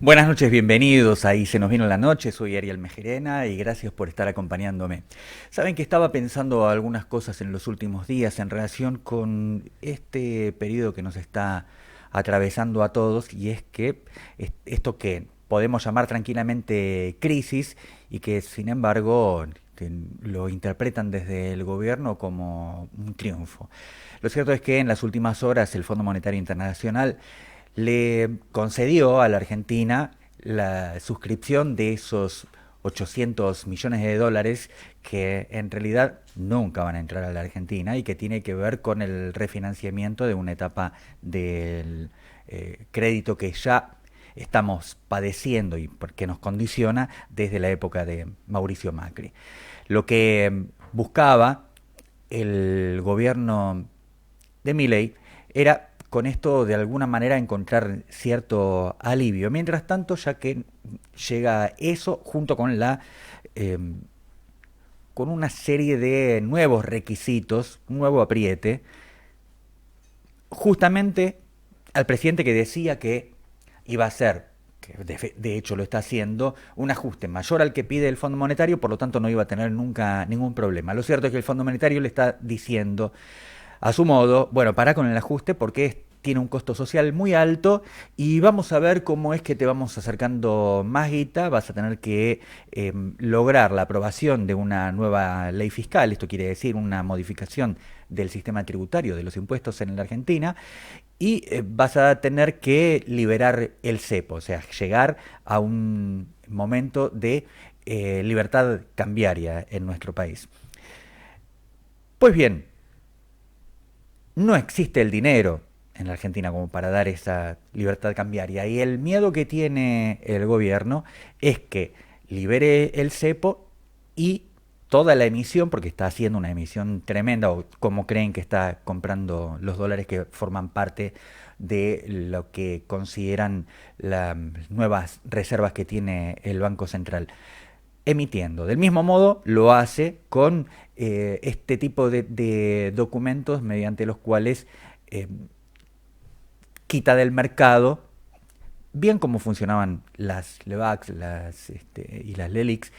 Buenas noches, bienvenidos. Ahí se nos vino la noche. Soy Ariel Mejerena y gracias por estar acompañándome. Saben que estaba pensando algunas cosas en los últimos días en relación con este periodo que nos está atravesando a todos, y es que esto que podemos llamar tranquilamente crisis y que sin embargo que lo interpretan desde el gobierno como un triunfo. Lo cierto es que en las últimas horas el Fondo Monetario Internacional le concedió a la Argentina la suscripción de esos 800 millones de dólares que en realidad nunca van a entrar a la Argentina y que tiene que ver con el refinanciamiento de una etapa del crédito que ya estamos padeciendo y que nos condiciona desde la época de Mauricio Macri. Lo que buscaba el gobierno de Milei era con esto de alguna manera encontrar cierto alivio. Mientras tanto, ya que llega eso junto con eh, con una serie de nuevos requisitos, un nuevo apriete, justamente al presidente que decía que iba a ser, que de hecho lo está haciendo, un ajuste mayor al que pide el Fondo Monetario, por lo tanto no iba a tener nunca ningún problema. Lo cierto es que el Fondo Monetario le está diciendo a su modo, bueno, para con el ajuste porque tiene un costo social muy alto y vamos a ver cómo es que te vamos acercando más guita, vas a tener que lograr la aprobación de una nueva ley fiscal, esto quiere decir una modificación del sistema tributario de los impuestos en la Argentina, y vas a tener que liberar el cepo, o sea, llegar a un momento de libertad cambiaria en nuestro país. Pues bien, no existe el dinero en la Argentina como para dar esa libertad cambiaria. Y el miedo que tiene el gobierno es que libere el cepo y toda la emisión, porque está haciendo una emisión tremenda, o como creen que está comprando los dólares que forman parte de lo que consideran las nuevas reservas que tiene el Banco Central, emitiendo. Del mismo modo lo hace con este tipo de documentos mediante los cuales eh, quita del mercado, bien como funcionaban las LEVAX y las LELIX,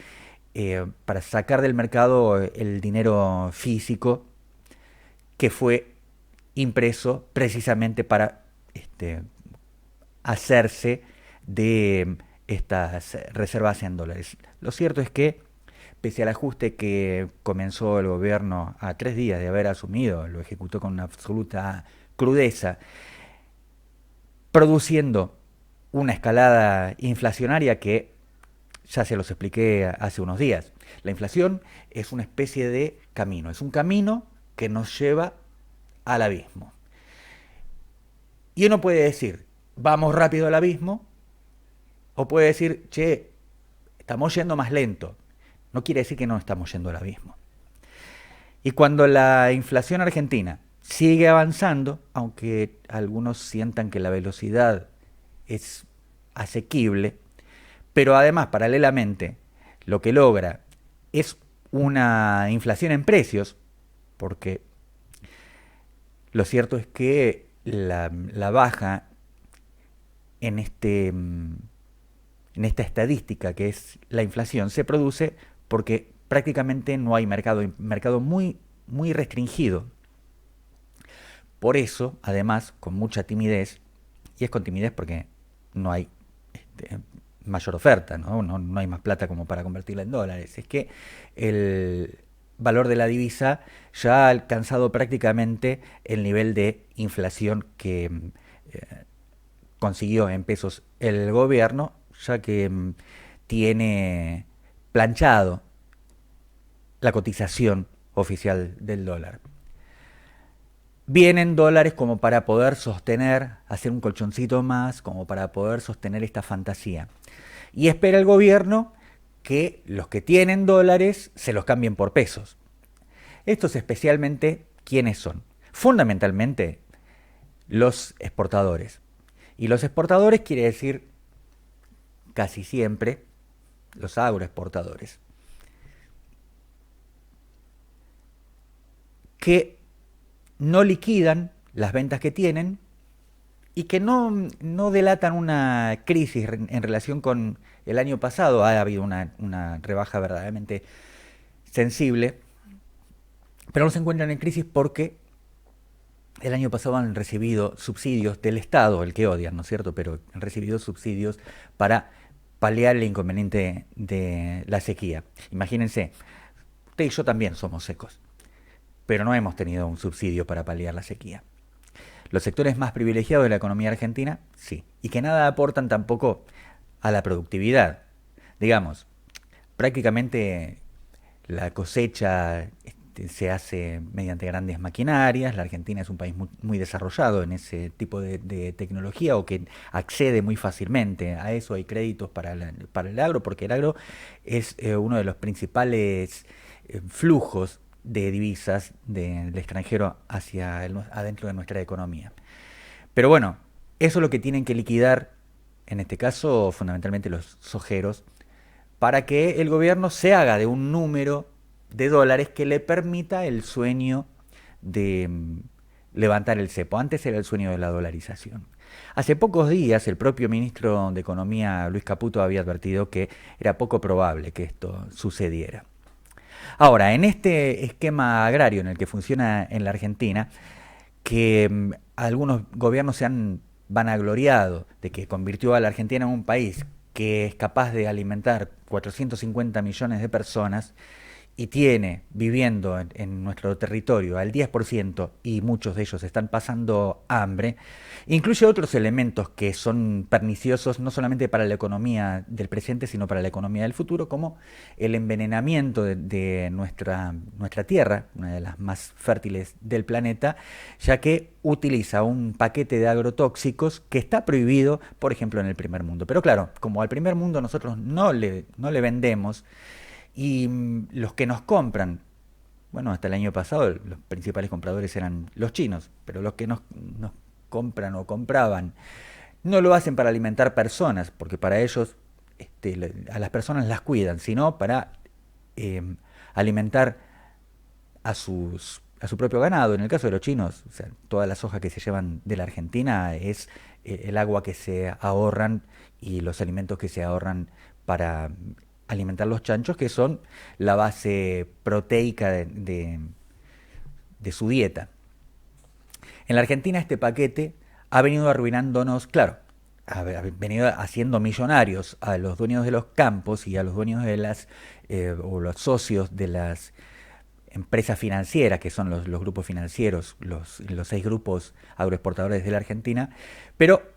para sacar del mercado el dinero físico que fue impreso precisamente para hacerse de estas reservas en dólares. Lo cierto es que, pese al ajuste que comenzó el gobierno a 3 días de haber asumido, lo ejecutó con una absoluta crudeza, produciendo una escalada inflacionaria que ya se los expliqué hace unos días. La inflación es una especie de camino, es un camino que nos lleva al abismo. Y uno puede decir, vamos rápido al abismo, o puede decir, che, estamos yendo más lento. No quiere decir que no estamos yendo al abismo. Y cuando la inflación argentina sigue avanzando, aunque algunos sientan que la velocidad es asequible, pero además, paralelamente, lo que logra es una inflación en precios, porque lo cierto es que la baja en en esta estadística que es la inflación se produce porque prácticamente no hay mercado muy restringido. Por eso, además, con mucha timidez, y es con timidez porque no hay este, mayor oferta, ¿no? Hay más plata como para convertirla en dólares. Es que el valor de la divisa ya ha alcanzado prácticamente el nivel de inflación que consiguió en pesos el gobierno, ya que tiene planchado la cotización oficial del dólar. Vienen dólares como para poder sostener, hacer un colchoncito más, como para poder sostener esta fantasía. Y espera el gobierno que los que tienen dólares se los cambien por pesos. Estos especialmente, ¿quiénes son? Fundamentalmente los exportadores. Y los exportadores quiere decir casi siempre los agroexportadores, que no liquidan las ventas que tienen y que no delatan una crisis en relación con el año pasado. Ha habido una rebaja verdaderamente sensible, pero no se encuentran en crisis porque el año pasado han recibido subsidios del Estado, el que odian, ¿no es cierto? Pero han recibido subsidios para paliar el inconveniente de la sequía. Imagínense, usted y yo también somos secos, pero no hemos tenido un subsidio para paliar la sequía. Los sectores más privilegiados de la economía argentina, sí, y que nada aportan tampoco a la productividad. Digamos, prácticamente la cosecha se hace mediante grandes maquinarias. La Argentina es un país muy desarrollado en ese tipo de tecnología, o que accede muy fácilmente a eso. Hay créditos para el agro, porque el agro es uno de los principales flujos de divisas del extranjero hacia adentro de nuestra economía. Pero bueno, eso es lo que tienen que liquidar, en este caso fundamentalmente los sojeros, para que el gobierno se haga de un número de dólares que le permita el sueño de levantar el cepo. Antes era el sueño de la dolarización. Hace pocos días el propio ministro de Economía, Luis Caputo, había advertido que era poco probable que esto sucediera. Ahora, en este esquema agrario en el que funciona en la Argentina, que algunos gobiernos se han vanagloriado de que convirtió a la Argentina en un país que es capaz de alimentar 450 millones de personas, y tiene viviendo nuestro territorio al 10%, y muchos de ellos están pasando hambre, incluye otros elementos que son perniciosos no solamente para la economía del presente, sino para la economía del futuro, como el envenenamiento de nuestra tierra, una de las más fértiles del planeta, ya que utiliza un paquete de agrotóxicos que está prohibido, por ejemplo, en el primer mundo. Pero claro, como al primer mundo nosotros no le vendemos, y los que nos compran, bueno, hasta el año pasado los principales compradores eran los chinos, pero los que nos compran o compraban no lo hacen para alimentar personas, porque para ellos a las personas las cuidan, sino para eh, alimentar a su propio ganado. En el caso de los chinos, o sea, toda la soja que se llevan de la Argentina es el agua que se ahorran y los alimentos que se ahorran para alimentar los chanchos, que son la base proteica de su dieta. En la Argentina este paquete ha venido arruinándonos, claro, ha venido haciendo millonarios a los dueños de los campos y a los dueños de o los socios de las empresas financieras, que son los grupos financieros, los 6 grupos agroexportadores de la Argentina, pero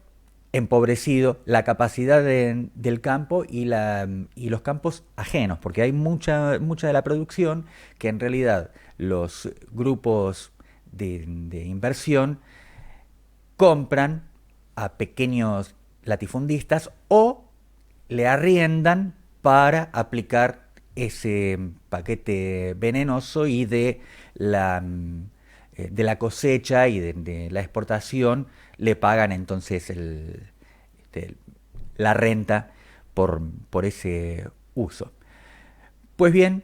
empobrecido la capacidad del campo y los campos ajenos, porque hay mucha de la producción que en realidad los grupos de inversión compran a pequeños latifundistas o le arriendan para aplicar ese paquete venenoso, y de la cosecha y de la exportación le pagan entonces la renta por ese uso. Pues bien,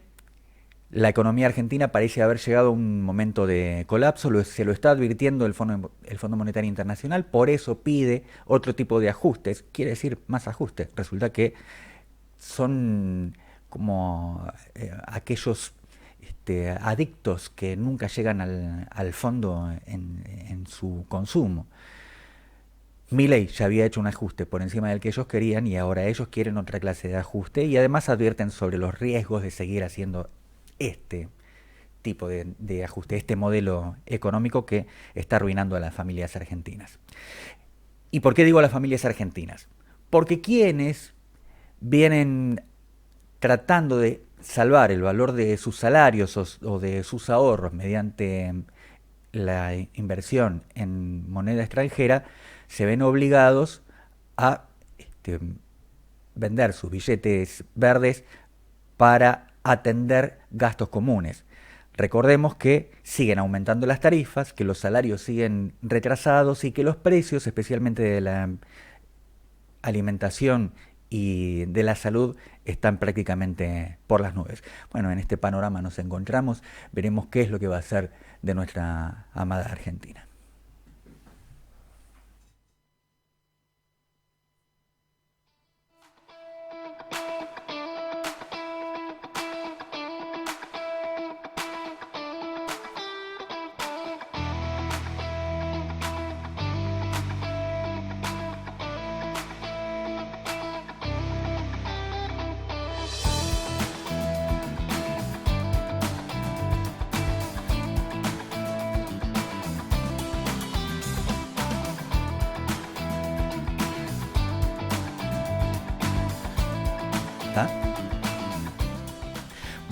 la economía argentina parece haber llegado a un momento de colapso, se lo está advirtiendo el Fondo Monetario Internacional, por eso pide otro tipo de ajustes, quiere decir más ajustes. Resulta que son como aquellos adictos que nunca llegan al fondo en su consumo. Milei ya había hecho un ajuste por encima del que ellos querían, y ahora ellos quieren otra clase de ajuste, y además advierten sobre los riesgos de seguir haciendo este tipo de ajuste, este modelo económico que está arruinando a las familias argentinas. ¿Y por qué digo a las familias argentinas? Porque quienes vienen tratando de salvar el valor de sus salarios o de sus ahorros mediante la inversión en moneda extranjera, se ven obligados a vender sus billetes verdes para atender gastos comunes. Recordemos que siguen aumentando las tarifas, que los salarios siguen retrasados y que los precios, especialmente de la alimentación y de la salud, están prácticamente por las nubes. Bueno, en este panorama nos encontramos, veremos qué es lo que va a hacer de nuestra amada Argentina.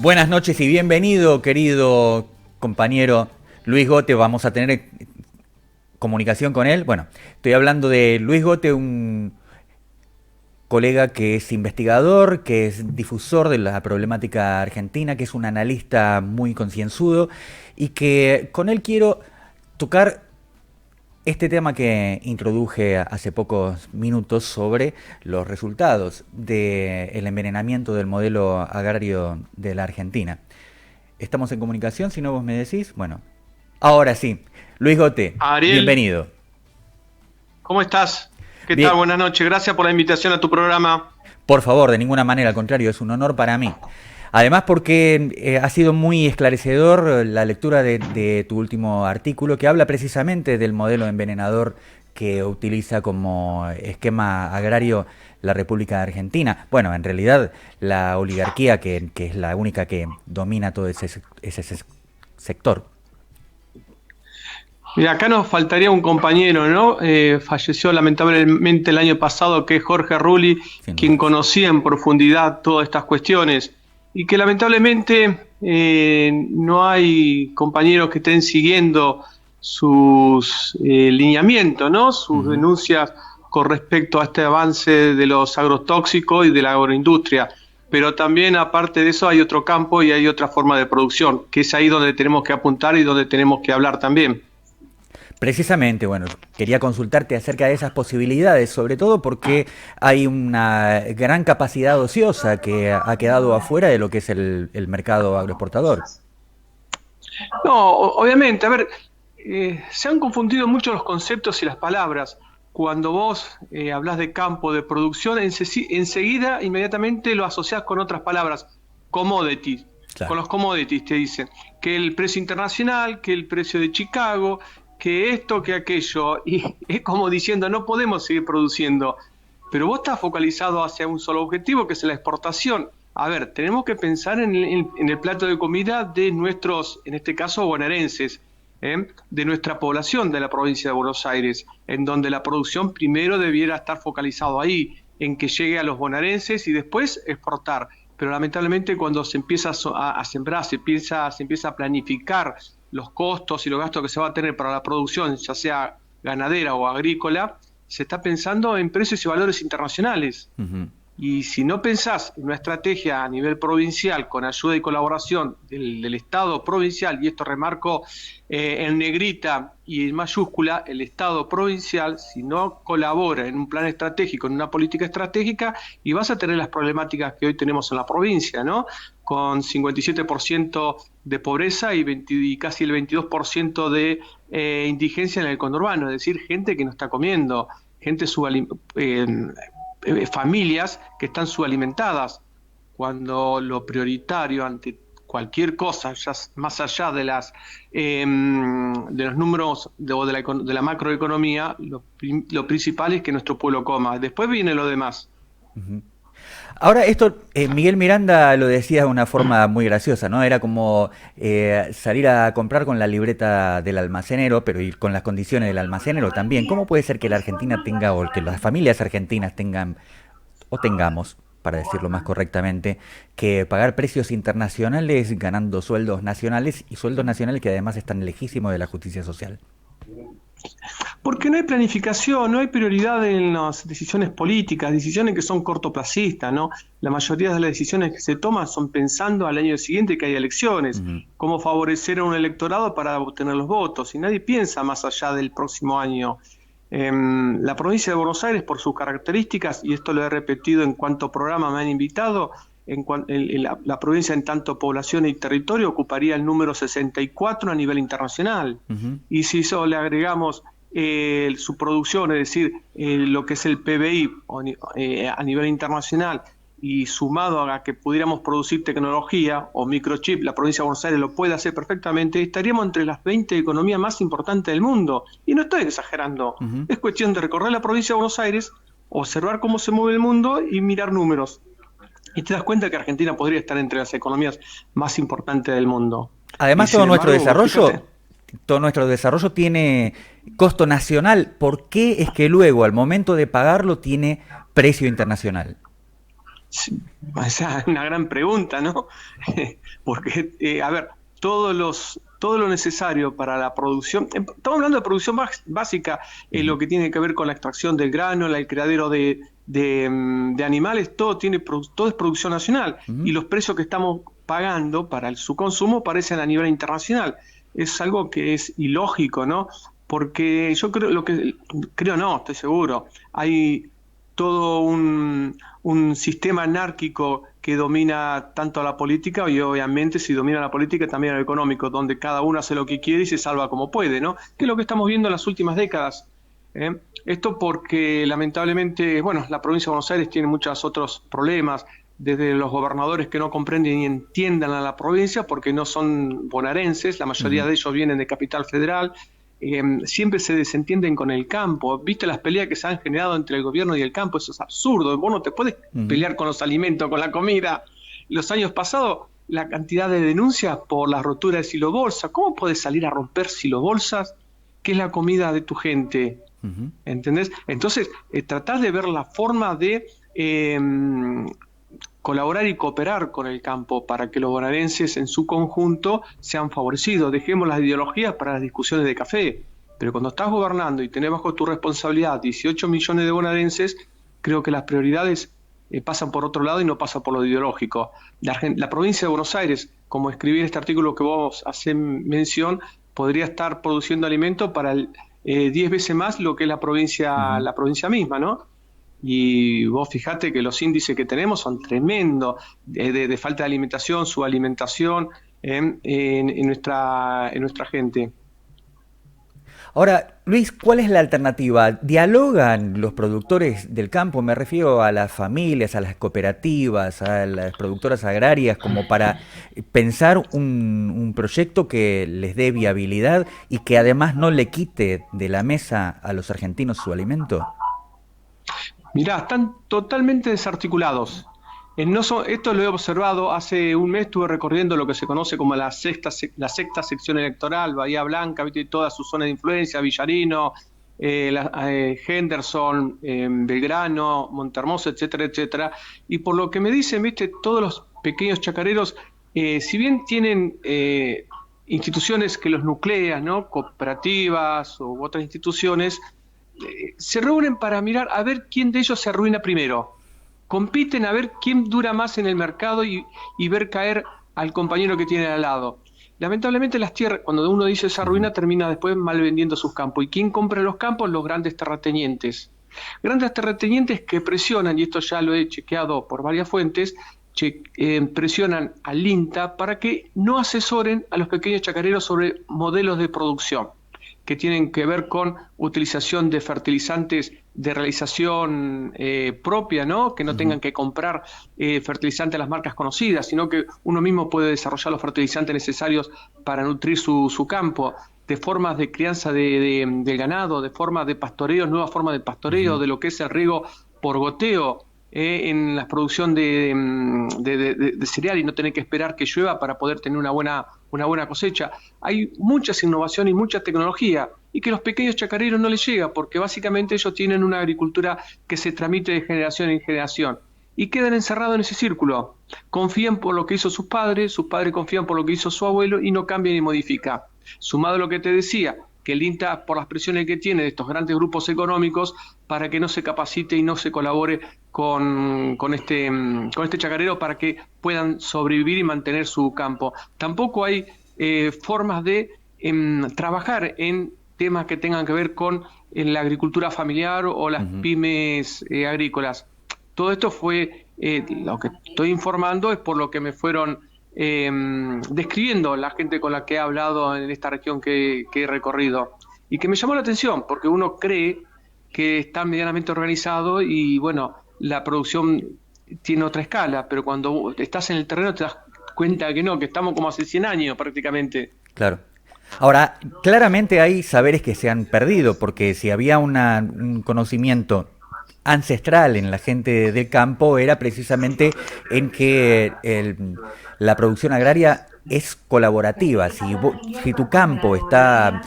Buenas noches y bienvenido, querido compañero Luis Gote. Vamos a tener comunicación con él. Bueno, estoy hablando de Luis Gote, un colega que es investigador, que es difusor de la problemática argentina, que es un analista muy concienzudo y que con él quiero tocar este tema que introduje hace pocos minutos sobre los resultados del envenenamiento del modelo agrario de la Argentina. ¿Estamos en comunicación? Si no, vos me decís. Bueno, ahora sí. Luis Gote, Ariel, bienvenido. ¿cómo estás? ¿Qué Bien. tal? Buenas noches. Gracias por la invitación a tu programa. Por favor, de ninguna manera, al contrario, es un honor para mí. Además porque ha sido muy esclarecedor la lectura de tu último artículo que habla precisamente del modelo envenenador que utiliza como esquema agrario la República Argentina. Bueno, en realidad la oligarquía que es la única que domina todo ese sector. Mira, acá nos faltaría un compañero, ¿no? Falleció lamentablemente el año pasado, que es Jorge Rulli, Sin quien dudas. conocía en profundidad todas estas cuestiones y que lamentablemente no hay compañeros que estén siguiendo sus lineamientos, ¿no? Sus Ujú. denuncias con respecto a este avance de los agrotóxicos y de la agroindustria. Pero también, aparte de eso, hay otro campo y hay otra forma de producción, que es ahí donde tenemos que apuntar y donde tenemos que hablar también. Precisamente, bueno, quería consultarte acerca de esas posibilidades, sobre todo porque hay una gran capacidad ociosa que ha quedado afuera de lo que es el mercado agroexportador. No, obviamente, a ver, se han confundido mucho los conceptos y las palabras. Cuando vos hablas de campo, de producción, enseguida, inmediatamente lo asociás con otras palabras, commodities. Con Claro. los commodities te dicen que el precio internacional, que el precio de Chicago, que esto, que aquello. Y es como diciendo, no podemos seguir produciendo. Pero vos estás focalizado hacia un solo objetivo, que es la exportación. A ver, tenemos que pensar en el plato de comida de nuestros, en este caso, bonaerenses, de nuestra población de la provincia de Buenos Aires, en donde la producción primero debiera estar focalizado ahí, en que llegue a los bonaerenses y después exportar. Pero lamentablemente cuando se empieza a sembrar, se empieza a planificar los costos y los gastos que se va a tener para la producción, ya sea ganadera o agrícola, se está pensando en precios y valores internacionales. Ujú. Y si no pensás en una estrategia a nivel provincial con ayuda y colaboración del Estado provincial, y esto remarco en negrita y en mayúscula, el Estado provincial, si no colabora en un plan estratégico, en una política estratégica, y vas a tener las problemáticas que hoy tenemos en la provincia, ¿no? Con 57% de pobreza y casi el 22% de indigencia en el conurbano, es decir, gente que no está comiendo, gente familias que están subalimentadas, cuando lo prioritario ante cualquier cosa, ya más allá de los números de la macroeconomía, lo principal es que nuestro pueblo coma. Después viene lo demás. Ujú. Ahora, esto Miguel Miranda lo decía de una forma muy graciosa, ¿no? Era como salir a comprar con la libreta del almacenero, pero ir con las condiciones del almacenero también. ¿Cómo puede ser que la Argentina tenga, o que las familias argentinas tengan, o tengamos, para decirlo más correctamente, que pagar precios internacionales ganando sueldos nacionales y sueldos nacionales que además están lejísimos de la justicia social? Porque no hay planificación, no hay prioridad en las decisiones políticas, decisiones que son cortoplacistas, ¿no? La mayoría de las decisiones que se toman son pensando al año siguiente que hay elecciones, Ujú. cómo favorecer a un electorado para obtener los votos, y nadie piensa más allá del próximo año. La provincia de Buenos Aires, por sus características, y esto lo he repetido en cuanto programa me han invitado, la provincia en tanto población y territorio ocuparía el número 64 a nivel internacional. Ujú. Y si eso le agregamos su producción, es decir, lo que es el PBI a nivel internacional, y sumado a que pudiéramos producir tecnología o microchip, la provincia de Buenos Aires lo puede hacer perfectamente, estaríamos entre las 20 economías más importantes del mundo. Y no estoy exagerando, Ujú. es cuestión de recorrer la provincia de Buenos Aires, observar cómo se mueve el mundo y mirar números. Y te das cuenta que Argentina podría estar entre las economías más importantes del mundo. Y Además, sin embargo, vos fíjate. todo nuestro desarrollo tiene costo nacional. ¿Por qué es que luego, al momento de pagarlo, tiene precio internacional? Esa es una gran pregunta, ¿no? Porque, a ver, todo lo necesario para la producción, estamos hablando de producción básica, lo que tiene que ver con la extracción del grano, el criadero de animales, todo es producción nacional. Y los precios que estamos pagando para su consumo parecen a nivel internacional. Es algo que es ilógico, ¿no? Porque yo no, estoy seguro, hay todo un sistema anárquico que domina tanto a la política y obviamente si domina la política también a lo económico, donde cada uno hace lo que quiere y se salva como puede, ¿no? Que es lo que estamos viendo en las últimas décadas. Esto porque lamentablemente, bueno, la provincia de Buenos Aires tiene muchos otros problemas, desde los gobernadores que no comprenden y entiendan a la provincia porque no son bonaerenses, la mayoría de ellos vienen de Capital Federal. Siempre se desentienden con el campo. ¿Viste las peleas que se han generado entre el gobierno y el campo? Eso es absurdo. Vos no te puedes pelear con los alimentos, con la comida. Los años pasados, la cantidad de denuncias por la rotura de silobolsa. ¿Cómo podés salir a romper silobolsas? ¿Qué es la comida de tu gente? ¿Entendés? Entonces, tratar de ver la forma de colaborar y cooperar con el campo para que los bonaerenses en su conjunto sean favorecidos. Dejemos las ideologías para las discusiones de café, pero cuando estás gobernando y tenés bajo tu responsabilidad 18 millones de bonaerenses, creo que las prioridades pasan por otro lado y no pasan por lo ideológico. La provincia de Buenos Aires, como escribí en este artículo que vos hacés mención, podría estar produciendo alimentos para 10 veces más lo que es la provincia misma, ¿no? Y vos fijate que los índices que tenemos son tremendos de falta de alimentación, subalimentación en nuestra gente. Ahora, Luis, ¿cuál es la alternativa? ¿Dialogan los productores del campo? Me refiero a las familias, a las cooperativas, a las productoras agrarias, como para pensar un proyecto que les dé viabilidad y que además no le quite de la mesa a los argentinos su alimento. Mirá, están totalmente desarticulados. Esto lo he observado, hace un mes estuve recorriendo lo que se conoce como la sexta sección electoral, Bahía Blanca, ¿viste? Toda su zona de influencia, Villarino, Henderson, Belgrano, Montehermoso, etcétera, etcétera. Y por lo que me dicen, ¿viste? Todos los pequeños chacareros, si bien tienen instituciones que los nuclean, ¿no? Cooperativas u otras instituciones, se reúnen para mirar a ver quién de ellos se arruina primero. Compiten a ver quién dura más en el mercado y ver caer al compañero que tiene al lado. Lamentablemente las tierras, cuando uno dice esa ruina, termina después mal vendiendo sus campos. ¿Y quién compra los campos? Los grandes terratenientes. Grandes terratenientes que presionan, y esto ya lo he chequeado por varias fuentes, presionan al INTA para que no asesoren a los pequeños chacareros sobre modelos de producción que tienen que ver con utilización de fertilizantes de realización propia, ¿no? Que no tengan que comprar fertilizantes a las marcas conocidas, sino que uno mismo puede desarrollar los fertilizantes necesarios para nutrir su campo, de formas de crianza del ganado, de formas de pastoreo, nuevas formas de pastoreo, de lo que es el riego por goteo, en la producción de cereal y no tener que esperar que llueva para poder tener una buena cosecha. Hay muchas innovaciones y mucha tecnología y que los pequeños chacareros no les llega porque básicamente ellos tienen una agricultura que se tramite de generación en generación y quedan encerrados en ese círculo. Confían por lo que hizo sus padres confían por lo que hizo su abuelo y no cambian ni modifican. Sumado a lo que te decía, que el INTA, por las presiones que tiene de estos grandes grupos económicos, para que no se capacite y no se colabore con este chacarero para que puedan sobrevivir y mantener su campo. Tampoco hay formas de trabajar en temas que tengan que ver con la agricultura familiar o las pymes agrícolas. Todo esto fue, lo que estoy informando es por lo que me fueron describiendo la gente con la que he hablado en esta región que he recorrido y que me llamó la atención porque uno cree que está medianamente organizado y bueno, la producción tiene otra escala, pero cuando estás en el terreno te das cuenta que no, que estamos como hace 100 años prácticamente. Claro. Ahora, claramente hay saberes que se han perdido, porque si había un conocimiento ancestral en la gente del campo era precisamente en que la producción agraria es colaborativa. Si tu campo está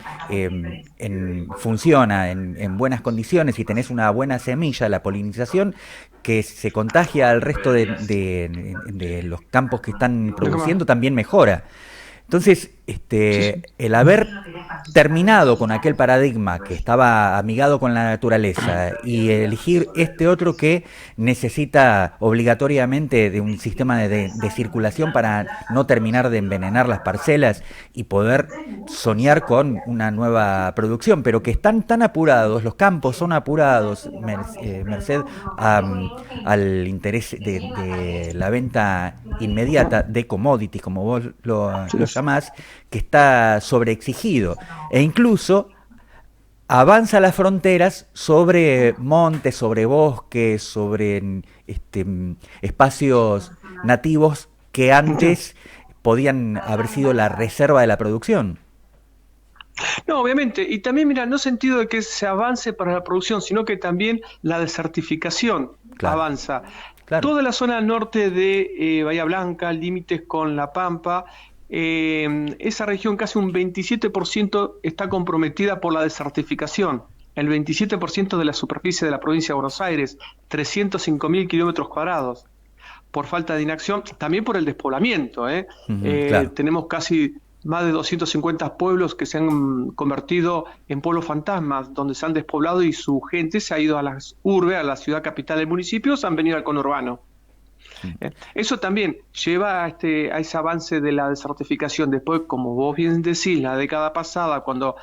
funciona en buenas condiciones y tenés una buena semilla, la polinización que se contagia al resto de los campos que están produciendo también mejora. Entonces, el haber terminado con aquel paradigma que estaba amigado con la naturaleza y elegir este otro que necesita obligatoriamente de un sistema de circulación para no terminar de envenenar las parcelas y poder soñar con una nueva producción, pero que están tan apurados, los campos son apurados, merced al interés de la venta inmediata de commodities, como vos lo llamás, que está sobreexigido e incluso avanza las fronteras sobre montes, sobre bosques, sobre espacios nativos que antes podían haber sido la reserva de la producción. No, obviamente, y también, mira, no sentido de que se avance para la producción, sino que también la desertificación avanza. Claro. Toda la zona norte de Bahía Blanca, límites con La Pampa, esa región casi un 27% está comprometida por la desertificación. El 27% de la superficie de la provincia de Buenos Aires, 305.000 kilómetros cuadrados, por falta de inacción, también por el despoblamiento. Claro. Tenemos casi más de 250 pueblos que se han convertido en pueblos fantasmas, donde se han despoblado y su gente se ha ido a las urbes, a la ciudad capital del municipio, se han venido al conurbano. Eso también lleva a ese avance de la desertificación. Después, como vos bien decís, la década pasada, cuando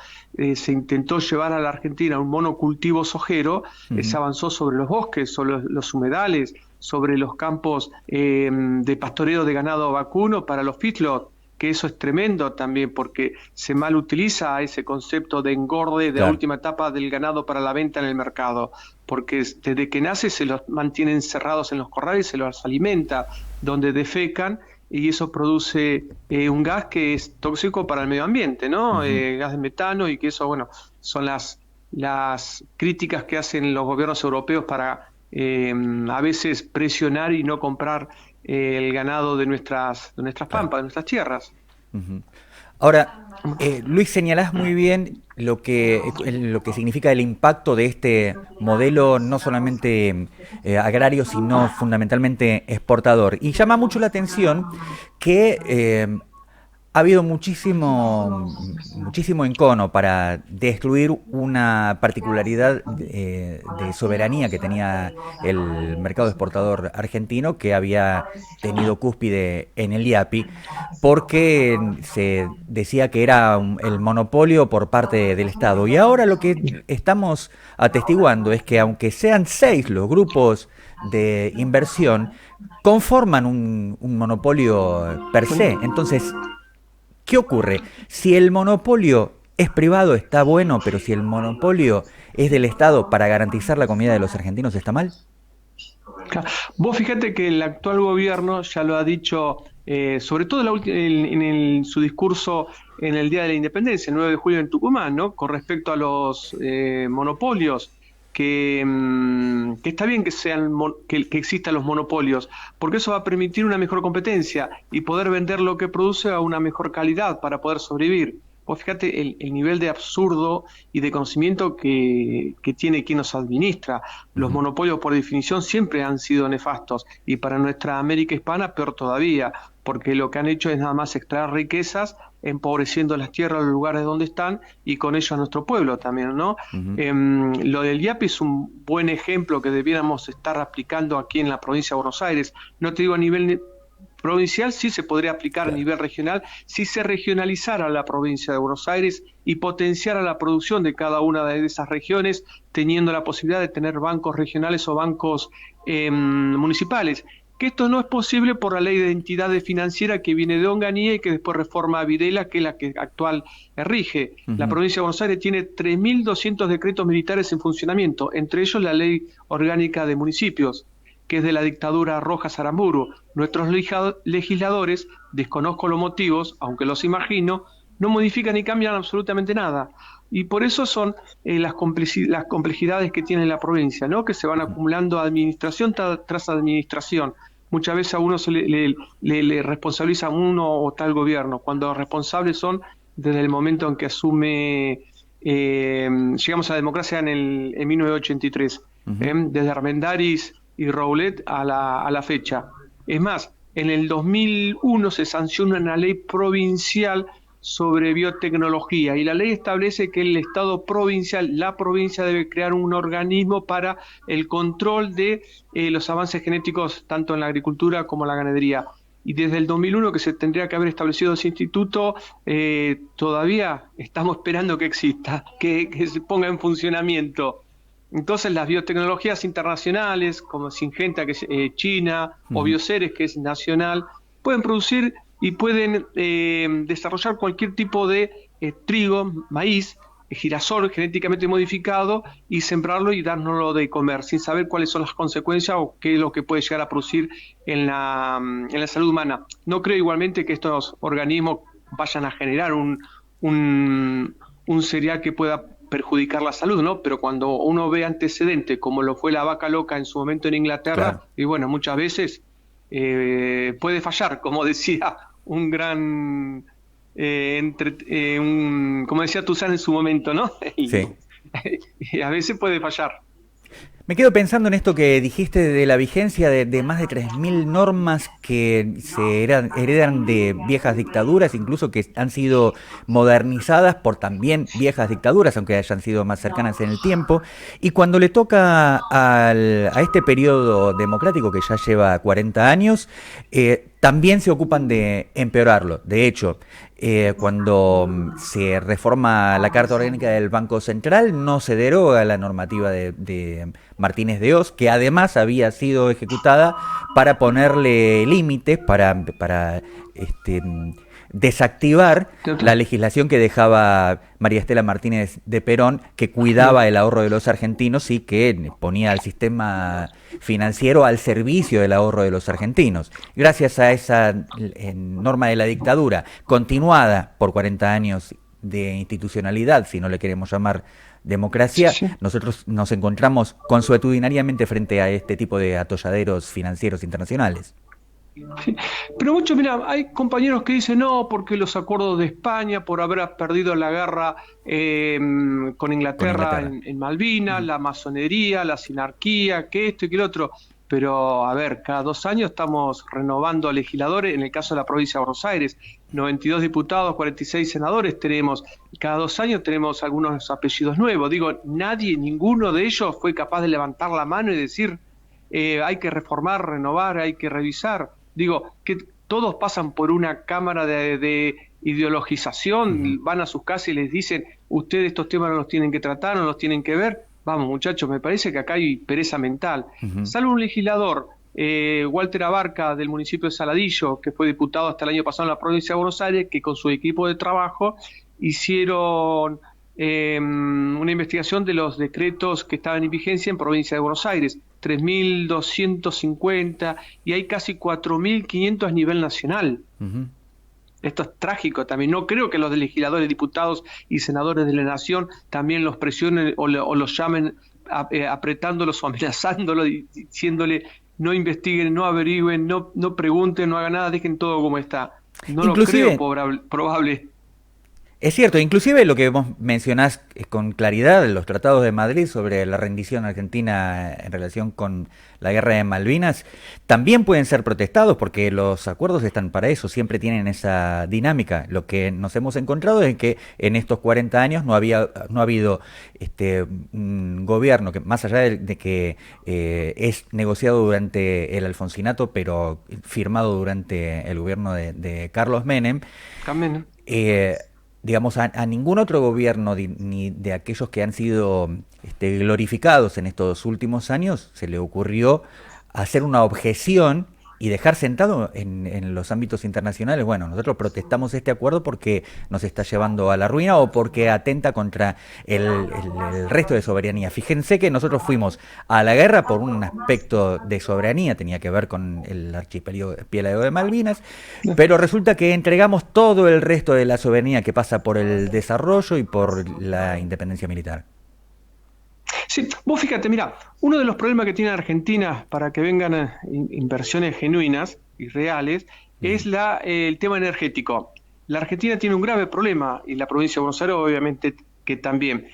se intentó llevar a la Argentina un monocultivo sojero, se avanzó sobre los bosques, sobre los humedales, sobre los campos de pastoreo de ganado vacuno para los feedlots, que eso es tremendo también porque se mal utiliza ese concepto de engorde de la última etapa del ganado para la venta en el mercado, porque desde que nace se los mantienen cerrados en los corrales, se los alimenta, donde defecan, y eso produce un gas que es tóxico para el medio ambiente, ¿no? Gas de metano, y que eso, bueno, son las críticas que hacen los gobiernos europeos para a veces presionar y no comprar el ganado de nuestras pampas, de nuestras tierras. Ahora, Luis, señalás muy bien lo que significa el impacto de este modelo no solamente agrario, sino fundamentalmente exportador. Y llama mucho la atención que ha habido muchísimo encono para destruir una particularidad de soberanía que tenía el mercado exportador argentino, que había tenido cúspide en el IAPI, porque se decía que era el monopolio por parte del Estado. Y ahora lo que estamos atestiguando es que, aunque sean 6 los grupos de inversión, conforman un monopolio per se. Entonces, ¿qué ocurre? Si el monopolio es privado, está bueno, pero si el monopolio es del Estado para garantizar la comida de los argentinos, ¿está mal? Vos fíjate que el actual gobierno ya lo ha dicho, sobre todo en su discurso en el Día de la Independencia, el 9 de julio en Tucumán, ¿no? Con respecto a los monopolios, que está bien que existan los monopolios, porque eso va a permitir una mejor competencia y poder vender lo que produce a una mejor calidad para poder sobrevivir. Vos fíjate el nivel de absurdo y de conocimiento que tiene quien nos administra. Los monopolios, por definición, siempre han sido nefastos, y para nuestra América hispana peor todavía, porque lo que han hecho es nada más extraer riquezas, empobreciendo las tierras, los lugares donde están, y con ello a nuestro pueblo también, ¿no? Lo del IAPI es un buen ejemplo que debiéramos estar aplicando aquí en la provincia de Buenos Aires. No te digo a nivel provincial, sí se podría aplicar a nivel regional, si se regionalizara la provincia de Buenos Aires y potenciara la producción de cada una de esas regiones, teniendo la posibilidad de tener bancos regionales o bancos municipales. Que esto no es posible por la ley de entidades financieras que viene de Onganía y que después reforma a Videla, que es la que actual rige. La provincia de Buenos Aires tiene 3.200 decretos militares en funcionamiento, entre ellos la ley orgánica de municipios, que es de la dictadura Rojas Aramburu. Nuestros legisladores, desconozco los motivos, aunque los imagino, no modifican ni cambian absolutamente nada. Y por eso son las complejidades que tiene la provincia, ¿no? Que se van acumulando administración tras administración. Muchas veces a uno le responsabiliza a uno o tal gobierno, cuando los responsables son desde el momento en que asume, llegamos a la democracia en 1983, desde Armendáriz y Roulet a la fecha. Es más, en el 2001 se sanciona una ley provincial sobre biotecnología y la ley establece que el Estado provincial, la provincia debe crear un organismo para el control de los avances genéticos tanto en la agricultura como en la ganadería. Y desde el 2001 que se tendría que haber establecido ese instituto, todavía estamos esperando que exista, que se ponga en funcionamiento. Entonces las biotecnologías internacionales, como Syngenta, que es China, o Bioceres, que es nacional, pueden producir y pueden desarrollar cualquier tipo de trigo, maíz, girasol genéticamente modificado y sembrarlo y dárnoslo de comer, sin saber cuáles son las consecuencias o qué es lo que puede llegar a producir en la salud humana. No creo igualmente que estos organismos vayan a generar un cereal que pueda perjudicar la salud, ¿no? Pero cuando uno ve antecedentes, como lo fue la vaca loca en su momento en Inglaterra, Claro. y bueno, muchas veces puede fallar, como decía un gran, como decía Toussaint en su momento, ¿no? Sí. Y a veces puede fallar. Me quedo pensando en esto que dijiste de la vigencia de más de 3.000 normas que se heredan de viejas dictaduras, incluso que han sido modernizadas por también viejas dictaduras, aunque hayan sido más cercanas en el tiempo. Y cuando le toca a este periodo democrático que ya lleva 40 años, también se ocupan de empeorarlo. De hecho, cuando se reforma la Carta Orgánica del Banco Central, no se deroga la normativa de Martínez de Oz, que además había sido ejecutada para ponerle límites, para desactivar la legislación que dejaba María Estela Martínez de Perón, que cuidaba el ahorro de los argentinos y que ponía al sistema financiero al servicio del ahorro de los argentinos. Gracias a esa norma de la dictadura, continuada por 40 años de institucionalidad, si no le queremos llamar democracia, Sí. nosotros nos encontramos consuetudinariamente frente a este tipo de atolladeros financieros internacionales. Sí. Pero muchos, mira, hay compañeros que dicen no, porque los acuerdos de España, por haber perdido la guerra con Con Inglaterra Inglaterra. en Malvinas, la masonería, la sinarquía, que esto y que el otro. Pero, a ver, cada 2 años estamos renovando legisladores, en el caso de la provincia de Buenos Aires, 92 diputados, 46 senadores tenemos, cada 2 años tenemos algunos apellidos nuevos. Digo, nadie, ninguno de ellos fue capaz de levantar la mano y decir, hay que reformar, renovar, hay que revisar. Digo, que todos pasan por una cámara de ideologización, van a sus casas y les dicen, ustedes estos temas no los tienen que tratar, no los tienen que ver. Vamos, muchachos, me parece que acá hay pereza mental. Salvo un legislador, Walter Abarca, del municipio de Saladillo, que fue diputado hasta el año pasado en la provincia de Buenos Aires, que con su equipo de trabajo hicieron una investigación de los decretos que estaban en vigencia en provincia de Buenos Aires, 3.250, y hay casi 4.500 a nivel nacional. Esto es trágico también. No creo que los legisladores, diputados y senadores de la Nación también los presionen o los llamen apretándolos o amenazándolos, diciéndole no investiguen, no averigüen, no pregunten, no hagan nada, dejen todo como está. No lo creo probable. Es cierto, inclusive lo que vos mencionás con claridad, los tratados de Madrid sobre la rendición argentina en relación con la guerra de Malvinas, también pueden ser protestados porque los acuerdos están para eso, siempre tienen esa dinámica. Lo que nos hemos encontrado es que en estos 40 años no ha habido un gobierno que, más allá de que es negociado durante el Alfonsinato, pero firmado durante el gobierno de Carlos Menem, digamos, a ningún otro gobierno ni de aquellos que han sido glorificados en estos últimos años se le ocurrió hacer una objeción y dejar sentado en los ámbitos internacionales, bueno, nosotros protestamos este acuerdo porque nos está llevando a la ruina o porque atenta contra el resto de soberanía. Fíjense que nosotros fuimos a la guerra por un aspecto de soberanía, tenía que ver con el archipiélago de Malvinas, pero resulta que entregamos todo el resto de la soberanía que pasa por el desarrollo y por la independencia militar. Sí, vos fíjate, mira, uno de los problemas que tiene Argentina para que vengan inversiones genuinas y reales es el tema energético. La Argentina tiene un grave problema y la provincia de Buenos Aires obviamente que también.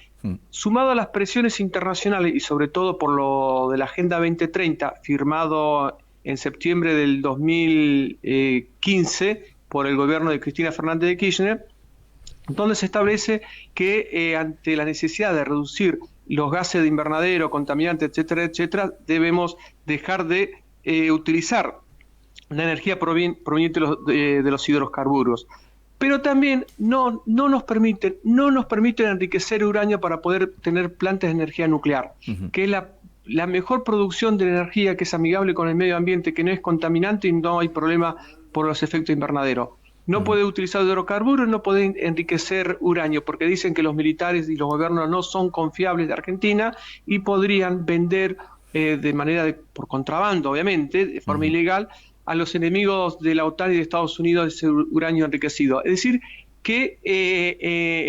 Sumado a las presiones internacionales y sobre todo por lo de la Agenda 2030 firmado en septiembre del 2015 por el gobierno de Cristina Fernández de Kirchner, donde se establece que ante la necesidad de reducir los gases de invernadero, contaminantes, etcétera, etcétera, debemos dejar de utilizar la energía proveniente de los hidrocarburos. Pero también no nos permiten enriquecer uranio para poder tener plantas de energía nuclear, que es la mejor producción de energía, que es amigable con el medio ambiente, que no es contaminante y no hay problema por los efectos invernadero. No puede utilizar hidrocarburos, no puede enriquecer uranio, porque dicen que los militares y los gobiernos no son confiables de Argentina y podrían vender de manera por contrabando, obviamente, de forma ilegal, a los enemigos de la OTAN y de Estados Unidos ese uranio enriquecido. Es decir, que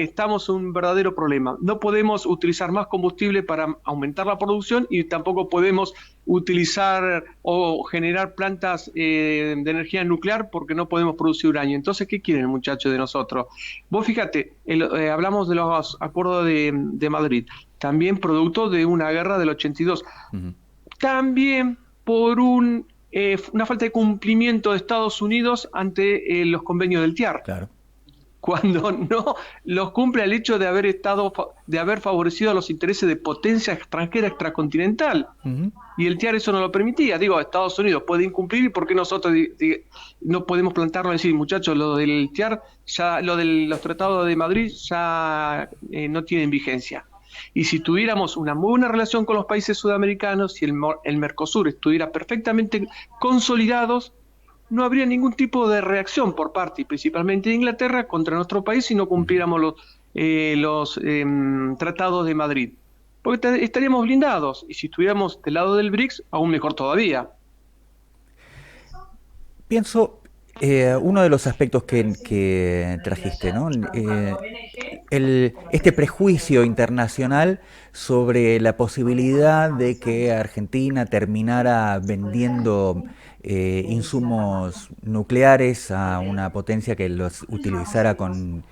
estamos en un verdadero problema. No podemos utilizar más combustible para aumentar la producción y tampoco podemos utilizar o generar plantas de energía nuclear porque no podemos producir uranio. Entonces, ¿qué quieren, muchachos, de nosotros? Vos fíjate, hablamos de los acuerdos de Madrid, también producto de una guerra del 82, también por una falta de cumplimiento de Estados Unidos ante los convenios del TIAR. Claro. Cuando no los cumple el hecho de haber favorecido los intereses de potencia extranjera extracontinental. Y el TIAR eso no lo permitía. Digo, Estados Unidos puede incumplir, ¿y por qué nosotros no podemos plantarnos y decir, muchachos, lo del TIAR, lo de los tratados de Madrid ya no tienen vigencia? Y si tuviéramos una muy buena relación con los países sudamericanos, si el Mercosur estuviera perfectamente consolidados, no habría ningún tipo de reacción por parte, principalmente de Inglaterra, contra nuestro país si no cumpliéramos los tratados de Madrid. Porque estaríamos blindados, y si estuviéramos del lado del BRICS, aún mejor todavía. Pienso, uno de los aspectos que trajiste, ¿no? Este prejuicio internacional sobre la posibilidad de que Argentina terminara vendiendo insumos nucleares a una potencia que los utilizara con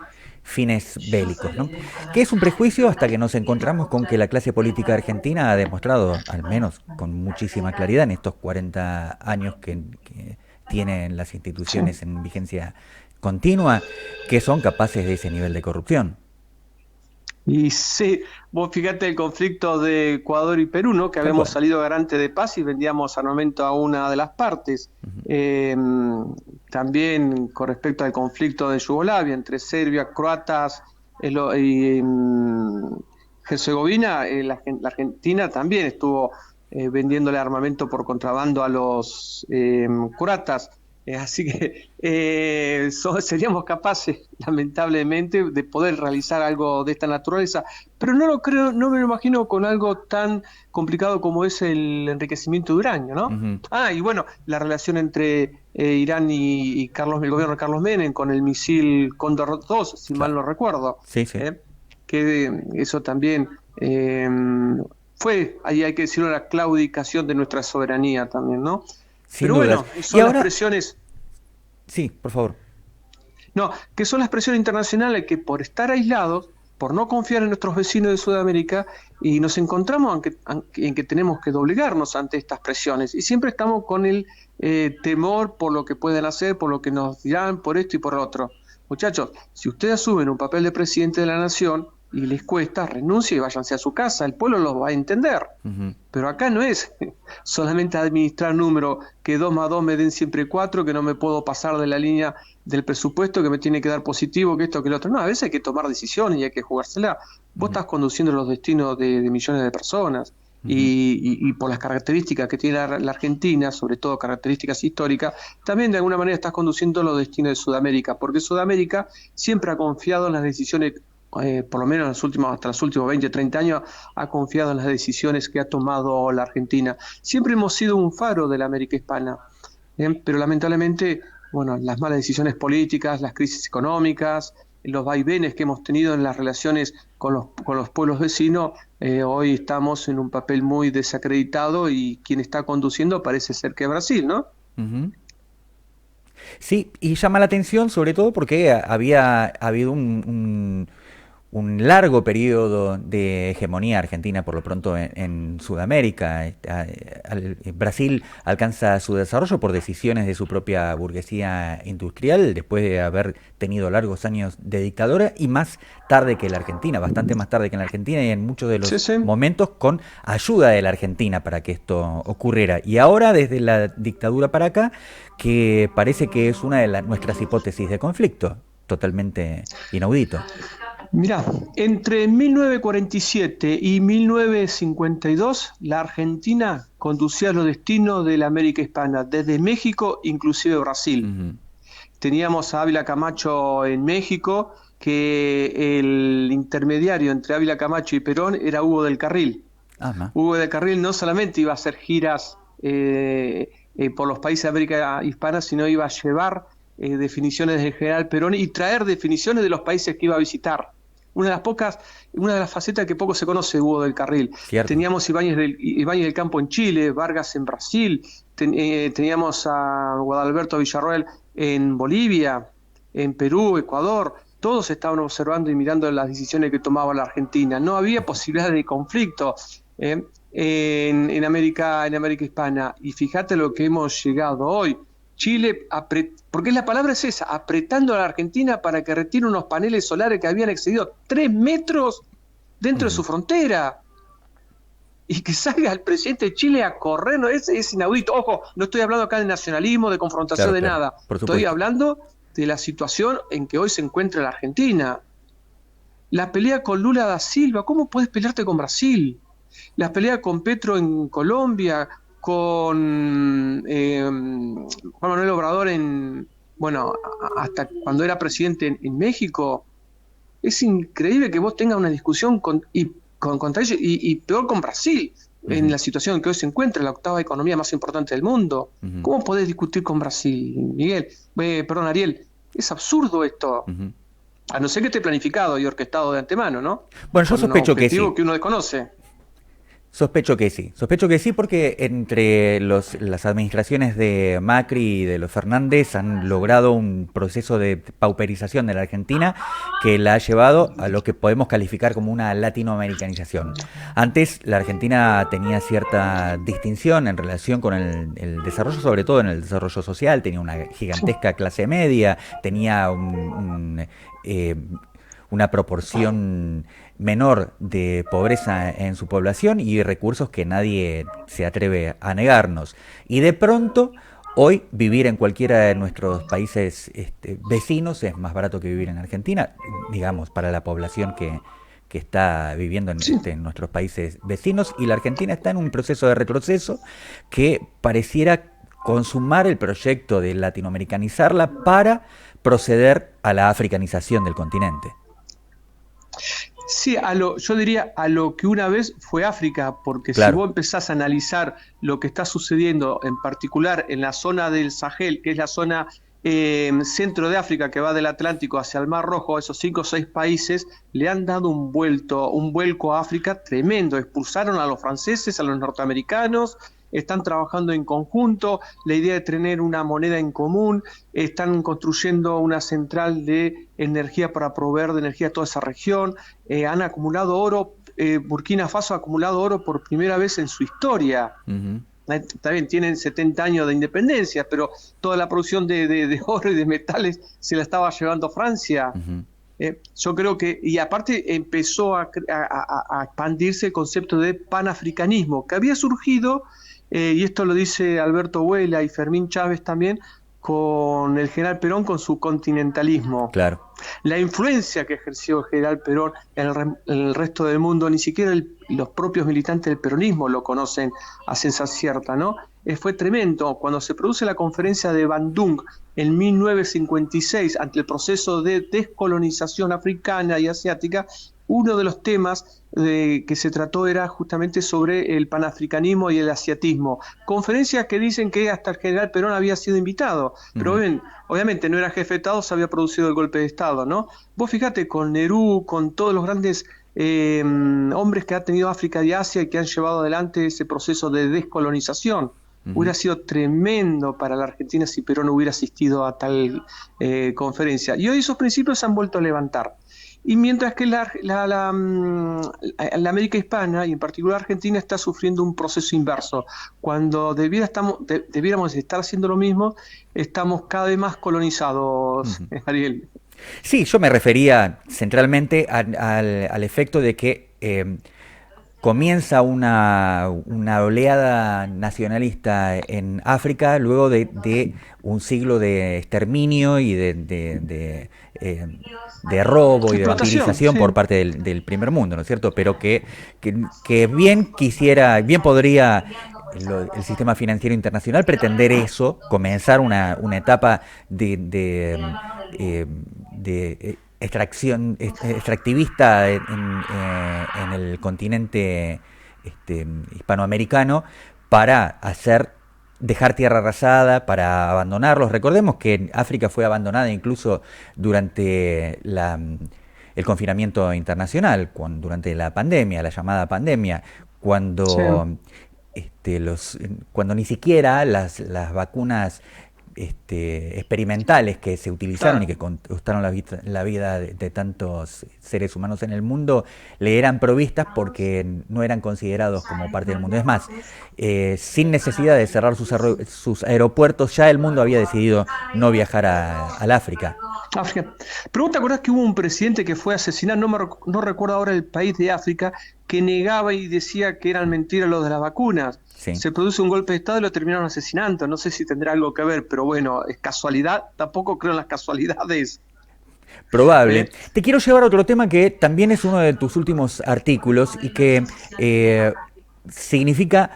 fines bélicos, ¿no? Que es un prejuicio hasta que nos encontramos con que la clase política argentina ha demostrado, al menos con muchísima claridad en estos 40 años que tienen las instituciones en vigencia continua, que son capaces de ese nivel de corrupción. Y sí, vos fíjate el conflicto de Ecuador y Perú, ¿no? Que habíamos salido garante de paz y vendíamos armamento a una de las partes. También con respecto al conflicto de Yugoslavia entre Serbia, croatas y Herzegovina, la Argentina también estuvo vendiéndole armamento por contrabando a los croatas. Así que seríamos capaces, lamentablemente, de poder realizar algo de esta naturaleza, pero no lo creo, no me lo imagino con algo tan complicado como es el enriquecimiento de uranio, ¿no? Y bueno, la relación entre Irán y el gobierno de Carlos Menem con el misil Cóndor 2, si mal no recuerdo. Sí, sí. Que eso también fue, ahí hay que decirlo, la claudicación de nuestra soberanía también, ¿no? Sin Pero dudas. bueno, son las presiones. Sí, por favor. No, que son las presiones internacionales que por estar aislados, por no confiar en nuestros vecinos de Sudamérica, y nos encontramos en que tenemos que doblegarnos ante estas presiones. Y siempre estamos con el temor por lo que pueden hacer, por lo que nos dirán, por esto y por lo otro. Muchachos, si ustedes asumen un papel de presidente de la nación y les cuesta, renuncien y váyanse a su casa, el pueblo los va a entender. Pero acá no es solamente administrar números, que 2 más 2 me den siempre 4, que no me puedo pasar de la línea del presupuesto, que me tiene que dar positivo, que esto, que lo otro. No, a veces hay que tomar decisiones y hay que jugársela. Vos estás conduciendo los destinos de millones de personas. Ujú. y por las características que tiene la Argentina, sobre todo características históricas, también de alguna manera estás conduciendo los destinos de Sudamérica, porque Sudamérica siempre ha confiado en las decisiones, por lo menos hasta los últimos 20, 30 años, ha confiado en las decisiones que ha tomado la Argentina. Siempre hemos sido un faro de la América hispana, pero lamentablemente, bueno, las malas decisiones políticas, las crisis económicas, los vaivenes que hemos tenido en las relaciones con los pueblos vecinos, hoy estamos en un papel muy desacreditado y quien está conduciendo parece ser que es Brasil, ¿no? Ujú. Sí, y llama la atención sobre todo porque había habido un largo periodo de hegemonía argentina, por lo pronto, en Sudamérica. Brasil alcanza su desarrollo por decisiones de su propia burguesía industrial, después de haber tenido largos años de dictadura, y más tarde que la Argentina, bastante más tarde que en la Argentina, y en muchos de Sí, los sí. momentos con ayuda de la Argentina para que esto ocurriera. Y ahora, desde la dictadura para acá, que parece que es una de nuestras hipótesis de conflicto, totalmente inaudito. Mirá, entre 1947 y 1952, la Argentina conducía los destinos de la América hispana, desde México, inclusive Brasil. Ujú. Teníamos a Ávila Camacho en México, que el intermediario entre Ávila Camacho y Perón era Hugo del Carril. Ajá. Hugo del Carril no solamente iba a hacer giras por los países de América hispana, sino iba a llevar definiciones del general Perón y traer definiciones de los países que iba a visitar. Una de las facetas que poco se conoce de Hugo del Carril. Cierto. Teníamos Ibáñez del Campo en Chile, Vargas en Brasil, teníamos a Guadalberto Villarroel en Bolivia, en Perú, Ecuador. Todos estaban observando y mirando las decisiones que tomaba la Argentina. No había posibilidad de conflicto en América hispana. Y fíjate lo que hemos llegado hoy. Chile, porque la palabra es esa, apretando a la Argentina para que retire unos paneles solares que habían excedido 3 metros dentro de Ujú. su frontera. Y que salga el presidente de Chile a correr, no, es inaudito. Ojo, no estoy hablando acá de nacionalismo, de confrontación, Claro, de claro. nada. Por Estoy supuesto. hablando de la situación en que hoy se encuentra la Argentina. La pelea con Lula da Silva, ¿cómo puedes pelearte con Brasil? La pelea con Petro en Colombia, con Juan Manuel Obrador bueno, hasta cuando era presidente en México. Es increíble que vos tengas una discusión contra ellos y peor con Brasil, en Ujú. la situación en que hoy se encuentra, la octava economía más importante del mundo. Ujú. ¿Cómo podés discutir con Brasil, Miguel? Perdón, Ariel, es absurdo esto. Ujú. A no ser que esté planificado y orquestado de antemano, ¿no? Bueno, yo Con un sospecho que objetivo sí. que uno desconoce. Sospecho que sí porque entre las administraciones de Macri y de los Fernández han logrado un proceso de pauperización de la Argentina que la ha llevado a lo que podemos calificar como una latinoamericanización. Antes la Argentina tenía cierta distinción en relación con el desarrollo, sobre todo en el desarrollo social, tenía una gigantesca clase media, tenía eh, una proporción menor de pobreza en su población y recursos que nadie se atreve a negarnos. Y de pronto, hoy vivir en cualquiera de nuestros países vecinos es más barato que vivir en Argentina, digamos, para la población que está viviendo Sí. en nuestros países vecinos, y la Argentina está en un proceso de retroceso que pareciera consumar el proyecto de latinoamericanizarla para proceder a la africanización del continente. Sí, yo diría a lo que una vez fue África, porque si Claro. vos empezás a analizar lo que está sucediendo, en particular en la zona del Sahel, que es la zona centro de África, que va del Atlántico hacia el Mar Rojo, esos 5 o 6 países le han dado un vuelco a África tremendo. Expulsaron a los franceses, a los norteamericanos, están trabajando en conjunto, la idea de tener una moneda en común, están construyendo una central de energía para proveer de energía a toda esa región, han acumulado oro, Burkina Faso ha acumulado oro por primera vez en su historia. Ujú. Está bien, tienen 70 años de independencia, pero toda la producción de oro y de metales se la estaba llevando Francia. Ujú. Yo creo que, y aparte empezó a expandirse el concepto de panafricanismo, que había surgido, y esto lo dice Alberto Huela y Fermín Chávez también, con el general Perón, con su continentalismo. Claro. La influencia que ejerció el general Perón en el resto del mundo, ni siquiera los propios militantes del peronismo lo conocen a ciencia cierta, ¿no? Fue tremendo. Cuando se produce la conferencia de Bandung en 1956, ante el proceso de descolonización africana y asiática, uno de los temas que se trató era justamente sobre el panafricanismo y el asiatismo. Conferencias que dicen que hasta el general Perón había sido invitado, pero obviamente no era jefe de Estado, se había producido el golpe de Estado, ¿no? Vos fíjate, con Nehru, con todos los grandes hombres que ha tenido África y Asia y que han llevado adelante ese proceso de descolonización. Hubiera sido tremendo para la Argentina si Perón hubiera asistido a tal conferencia. Y hoy esos principios se han vuelto a levantar. Y mientras que la América hispana, y en particular Argentina, está sufriendo un proceso inverso. Cuando debiéramos estar haciendo lo mismo, estamos cada vez más colonizados, Ariel. Sí, yo me refería centralmente al efecto de que comienza una oleada nacionalista en África luego de un siglo de exterminio y de robo y de vampirización por parte del primer mundo, ¿no es cierto? Pero que bien podría el sistema financiero internacional pretender eso, comenzar una etapa de extractivista en el continente hispanoamericano para dejar tierra arrasada, para abandonarlos. Recordemos que África fue abandonada incluso durante el confinamiento internacional, durante la pandemia, la llamada pandemia, cuando ni siquiera las vacunas experimentales que se utilizaron y que costaron la vida de tantos seres humanos en el mundo le eran provistas porque no eran considerados como parte del mundo. Es más, sin necesidad de cerrar sus aeropuertos, ya el mundo había decidido no viajar al África. Pero vos te acordás que hubo un presidente que fue asesinado, no recuerdo ahora el país de África, que negaba y decía que eran mentiras los de las vacunas. Sí. Se produce un golpe de Estado y lo terminaron asesinando. No sé si tendrá algo que ver, pero bueno, ¿es casualidad? Tampoco creo en las casualidades. Probable. Te quiero llevar a otro tema que también es uno de tus últimos artículos y que significa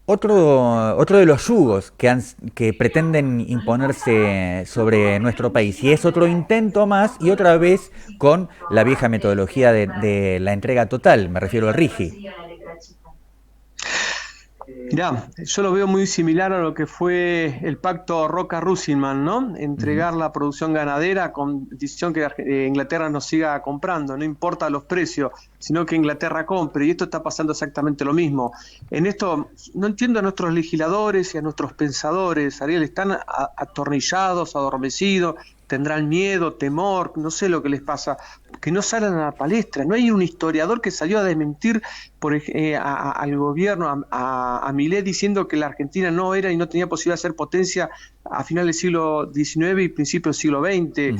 otro de los yugos que pretenden imponerse sobre nuestro país, y es otro intento más, y otra vez con la vieja metodología de la entrega total, me refiero al RIGI. Mirá, yo lo veo muy similar a lo que fue el pacto Roca-Russellman, ¿no? Entregar la producción ganadera con condición que Inglaterra nos siga comprando, no importa los precios, sino que Inglaterra compre, y esto está pasando exactamente lo mismo. En esto, no entiendo a nuestros legisladores y a nuestros pensadores, Ariel, están atornillados, adormecidos, tendrán miedo, temor, no sé lo que les pasa, que no salen a la palestra. No hay un historiador que salió a desmentir al gobierno, a Milei, diciendo que la Argentina no era y no tenía posibilidad de ser potencia a finales del siglo XIX y principios del siglo XX.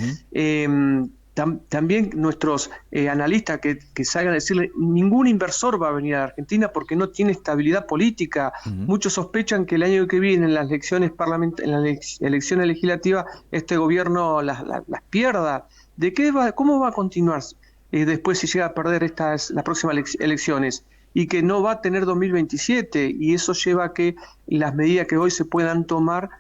También nuestros analistas que salgan a decirle ningún inversor va a venir a la Argentina porque no tiene estabilidad política. Muchos sospechan que el año que viene en las elecciones elecciones legislativas este gobierno las pierda. ¿Cómo va a continuar después si llega a perder las próximas elecciones? Y que no va a tener 2027, y eso lleva a que las medidas que hoy se puedan tomar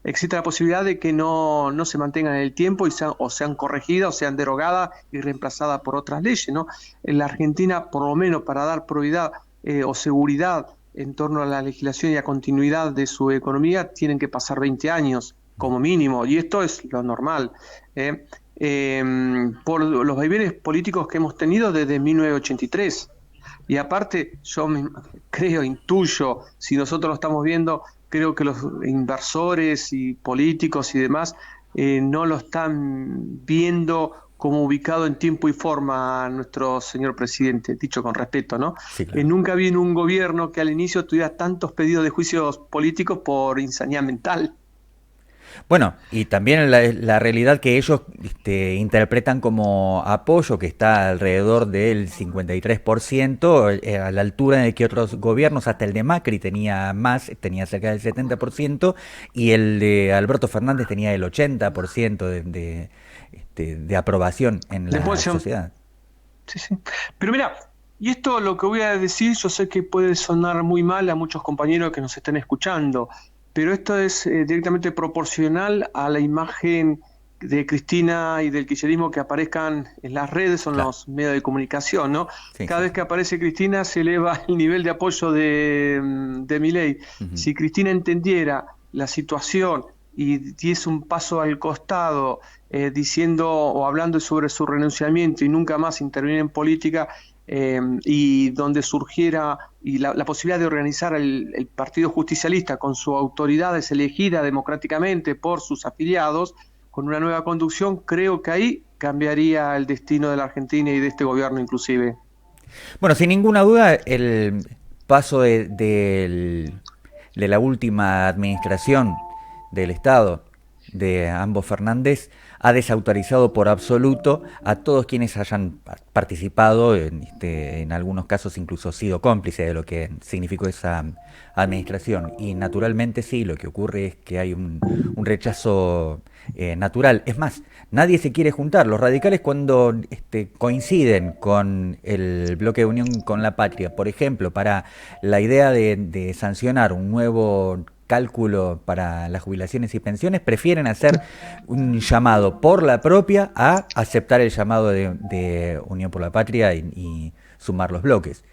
existe la posibilidad de que no se mantengan en el tiempo y sean corregidas o sean derogadas y reemplazadas por otras leyes, ¿no? En la Argentina, por lo menos para dar probidad o seguridad en torno a la legislación y a continuidad de su economía, tienen que pasar 20 años como mínimo, y esto es lo normal, por los vaivenes políticos que hemos tenido desde 1983. Y aparte, yo intuyo, si nosotros lo estamos viendo, creo que los inversores y políticos y demás no lo están viendo como ubicado en tiempo y forma a nuestro señor presidente, dicho con respeto, ¿no? Sí, claro. Nunca vi en un gobierno que al inicio tuviera tantos pedidos de juicios políticos por insanidad mental. Bueno, y también la realidad que ellos interpretan como apoyo, que está alrededor del 53%, a la altura de que otros gobiernos, hasta el de Macri tenía más, tenía cerca del 70%, y el de Alberto Fernández tenía el 80% de aprobación en Después, la sociedad. sí, sí. Pero mira, y esto lo que voy a decir, yo sé que puede sonar muy mal a muchos compañeros que nos están escuchando, pero esto es directamente proporcional a la imagen de Cristina y del kirchnerismo que aparezcan en las redes o en Claro, los medios de comunicación, ¿no? sí, Cada sí, vez sí. que aparece Cristina se eleva el nivel de apoyo de Milei. Ujú. Si Cristina entendiera la situación y diese un paso al costado diciendo o hablando sobre su renunciamiento y nunca más intervenir en política, y donde surgiera y la posibilidad de organizar el Partido Justicialista con sus autoridades elegidas democráticamente por sus afiliados, con una nueva conducción, creo que ahí cambiaría el destino de la Argentina y de este gobierno inclusive. Bueno, sin ninguna duda, el paso de la última administración del Estado de ambos Fernández ha desautorizado por absoluto a todos quienes hayan participado, en algunos casos incluso sido cómplices de lo que significó esa administración. Y naturalmente sí, lo que ocurre es que hay un rechazo natural. Es más, nadie se quiere juntar. Los radicales cuando coinciden con el bloque de unión con la patria, por ejemplo, para la idea de sancionar un nuevo cálculo para las jubilaciones y pensiones, prefieren hacer un llamado por la propia a aceptar el llamado de Unión por la Patria y sumar los bloques.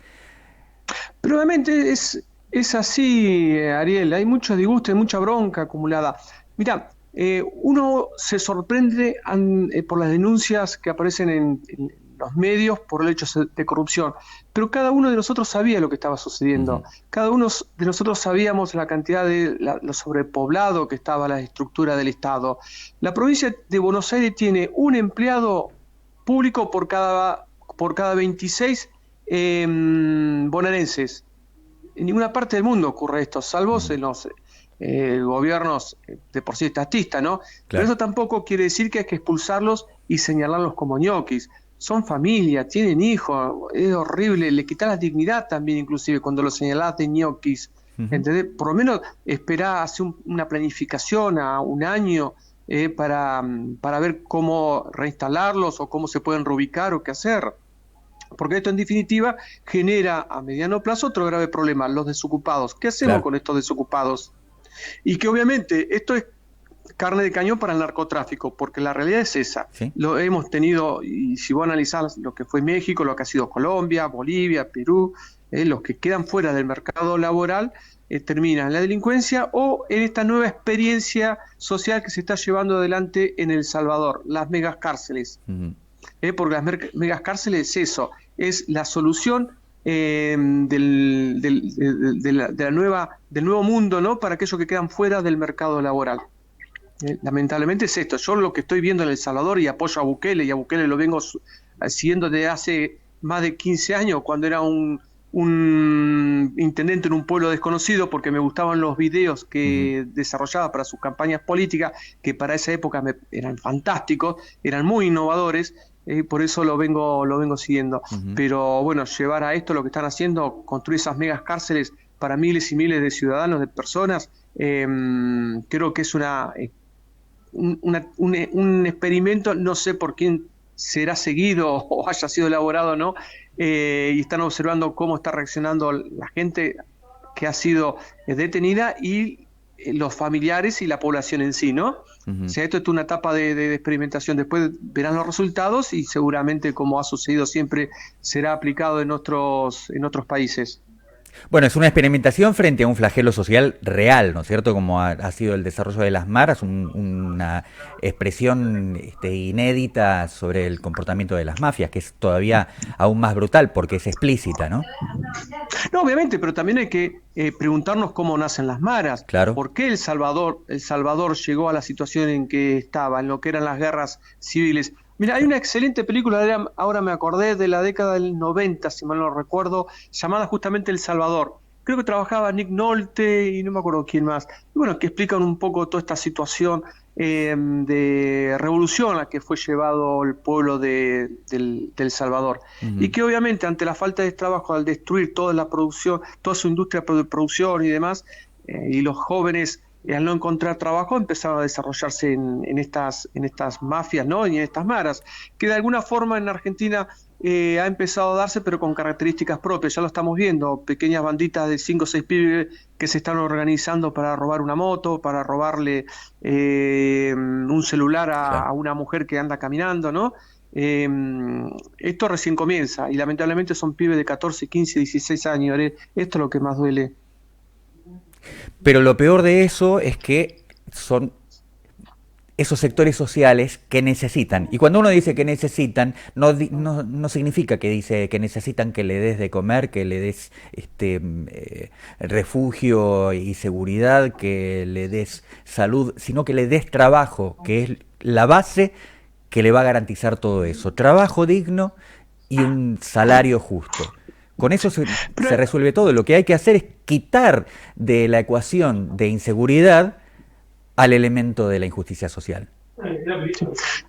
Pero obviamente es así, Ariel, hay mucho disgusto, hay mucha bronca acumulada. Mira, uno se sorprende por las denuncias que aparecen en los medios por el hecho de corrupción, pero cada uno de nosotros sabía lo que estaba sucediendo, Ujú. cada uno de nosotros sabíamos la cantidad de lo sobrepoblado que estaba la estructura del Estado. La provincia de Buenos Aires tiene un empleado público por cada 26 bonaerenses. En ninguna parte del mundo ocurre esto, salvo Ujú. en los gobiernos de por sí estatistas, ¿no? Pero Claro. eso tampoco quiere decir que hay que expulsarlos y señalarlos como ñoquis. Son familia, tienen hijos, es horrible, le quitas la dignidad también, inclusive cuando los señalás de ñoquis. Ujú. ¿Entendés? Por lo menos esperá hacer una planificación a un año para ver cómo reinstalarlos o cómo se pueden reubicar o qué hacer. Porque esto en definitiva genera a mediano plazo otro grave problema, los desocupados. ¿Qué hacemos Claro. con estos desocupados? Y que obviamente esto es carne de cañón para el narcotráfico, porque la realidad es esa. ¿Sí? Lo hemos tenido, y si vos analizás lo que fue México, lo que ha sido Colombia, Bolivia, Perú, los que quedan fuera del mercado laboral, terminan en la delincuencia o en esta nueva experiencia social que se está llevando adelante en El Salvador, las megas cárceles. Ujú. Porque las megas cárceles es eso, es la solución del nuevo mundo, ¿no? Para aquellos que quedan fuera del mercado laboral. Lamentablemente es esto. Yo lo que estoy viendo en El Salvador y apoyo a Bukele, y a Bukele lo vengo siguiendo desde hace más de 15 años, cuando era un intendente en un pueblo desconocido, porque me gustaban los videos Ujú. que desarrollaba para sus campañas políticas, que para esa época eran fantásticos, eran muy innovadores. Por eso lo vengo siguiendo. Ujú. Pero bueno, llevar a esto lo que están haciendo, construir esas megas cárceles para miles y miles de ciudadanos, de personas, creo que es un experimento, no sé por quién será seguido o haya sido elaborado, ¿no? Y están observando cómo está reaccionando la gente que ha sido detenida y los familiares y la población en sí, ¿no? O Ujú. sea, esto es una etapa de experimentación. Después verán los resultados y seguramente, como ha sucedido siempre, será aplicado en otros países. Bueno, es una experimentación frente a un flagelo social real, ¿no es cierto? Como ha sido el desarrollo de las maras, una expresión inédita sobre el comportamiento de las mafias, que es todavía aún más brutal porque es explícita, ¿no? No, obviamente, pero también hay que preguntarnos cómo nacen las maras, Claro. por qué El Salvador llegó a la situación en que estaba, en lo que eran las guerras civiles. Mira, hay una excelente película, ahora me acordé, de la década del 90, si mal no recuerdo, llamada justamente El Salvador. creo que trabajaba Nick Nolte y no me acuerdo quién más, y bueno, que explican un poco toda esta situación de revolución a la que fue llevado el pueblo del Salvador. Y Ujú. que obviamente ante la falta de trabajo, al destruir toda la producción, toda su industria de producción y demás, y los jóvenes al no encontrar trabajo empezaron a desarrollarse en estas mafias, ¿no? Y en estas maras, que de alguna forma en Argentina ha empezado a darse, pero con características propias. Ya lo estamos viendo, pequeñas banditas de 5 o 6 pibes que se están organizando para robar una moto, para robarle un celular Claro. a una mujer que anda caminando, ¿no? Eh, Esto recién comienza y lamentablemente son pibes de 14, 15, 16 años. Esto es lo que más duele. Pero lo peor de eso es que son esos sectores sociales que necesitan. Y cuando uno dice que necesitan, no significa que dice que necesitan que le des de comer, que le des refugio y seguridad, que le des salud, sino que le des trabajo, que es la base que le va a garantizar todo eso. Trabajo digno y un salario justo. Con eso se Pero, resuelve todo. Lo que hay que hacer es quitar de la ecuación de inseguridad al elemento de la injusticia social.